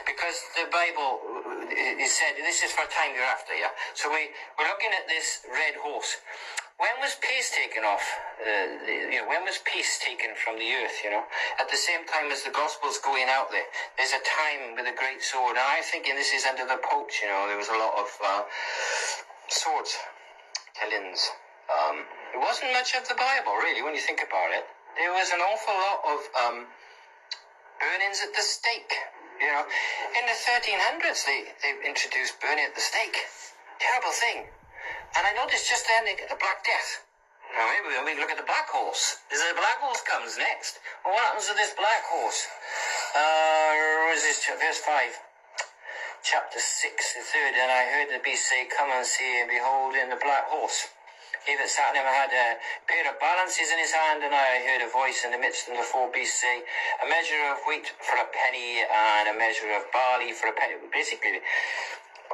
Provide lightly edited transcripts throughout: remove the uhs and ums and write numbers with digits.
because the Bible is said this is for time hereafter, yeah? So we're looking at this red horse. When was peace taken off? When was peace taken from the earth, At the same time as the gospel's going out there, there's a time with a great sword. And I'm thinking this is under the popes, there was a lot of swords, killings. It wasn't much of the Bible, really, when you think about it. There was an awful lot of burnings at the stake. In the 1300s, they introduced burning at the stake. Terrible thing. And I noticed just then they get the Black Death. Now, maybe we look at the Black Horse. The Black Horse comes next. Well, what happens to this Black Horse? Where is this? Verse 5. Chapter 6, the 3rd. And I heard the beast say, "Come and see, and behold, in the Black Horse. He that sat on him had a pair of balances in his hand, and I heard a voice in the midst of the four beasts say, a measure of wheat for a penny, and a measure of barley for a penny." Basically,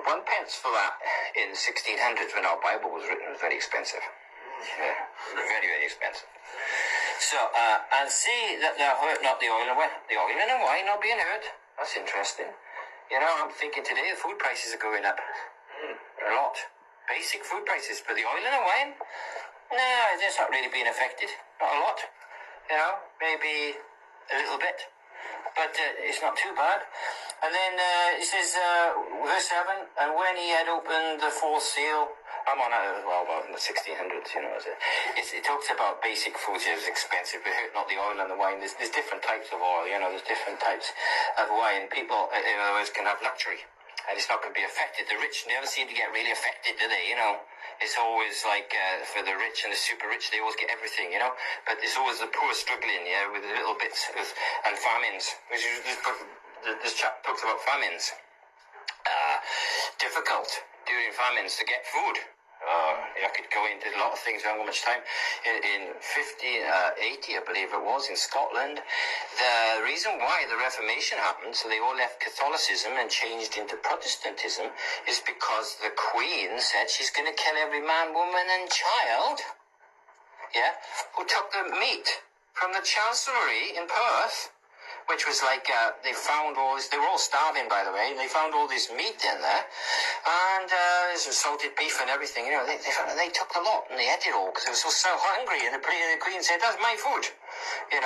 1 pence for that in 1600s when our Bible was written was very expensive. Yeah, very, very expensive. So, and see that thou hurt not the oil and wine. The oil and the wine not being hurt. That's interesting. I'm thinking today the food prices are going up. A lot. Basic food prices, but the oil and the wine, no, that's not really being affected. Not a lot, maybe a little bit, but it's not too bad. And then it says, verse 7, and when he had opened the fourth seal, I'm on it as well, in the 1600s, it talks about basic foods. It's expensive, but hurt not the oil and the wine. There's different types of oil, there's different types of wine. People, in other words, can have luxury. And it's not going to be affected. The rich never seem to get really affected, do they? It's always like for the rich and the super rich, they always get everything, But it's always the poor struggling, with little bits and famines. This chap talks about famines. Difficult during famines to get food. I could go into a lot of things. I haven't got much time. In 1580, I believe it was, in Scotland, the reason why the Reformation happened, so they all left Catholicism and changed into Protestantism, is because the Queen said she's going to kill every man, woman, and child, who took the meat from the Chancellery in Perth, which was like, they found all this, they were all starving, by the way, they found all this meat in there, and there's salted beef and everything, they took a lot, and they ate it all, because they were so hungry, and the Queen said, "That's my food,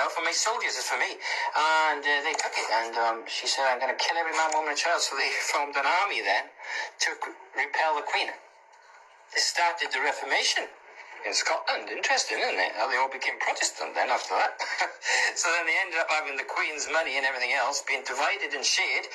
for my soldiers, it's for me," and they took it, and she said, "I'm going to kill every man, woman, and child," so they formed an army then, to repel the Queen. This started the Reformation. In Scotland. Interesting, isn't it? How they all became Protestant then after that. So then they ended up having the Queen's money and everything else being divided and shared.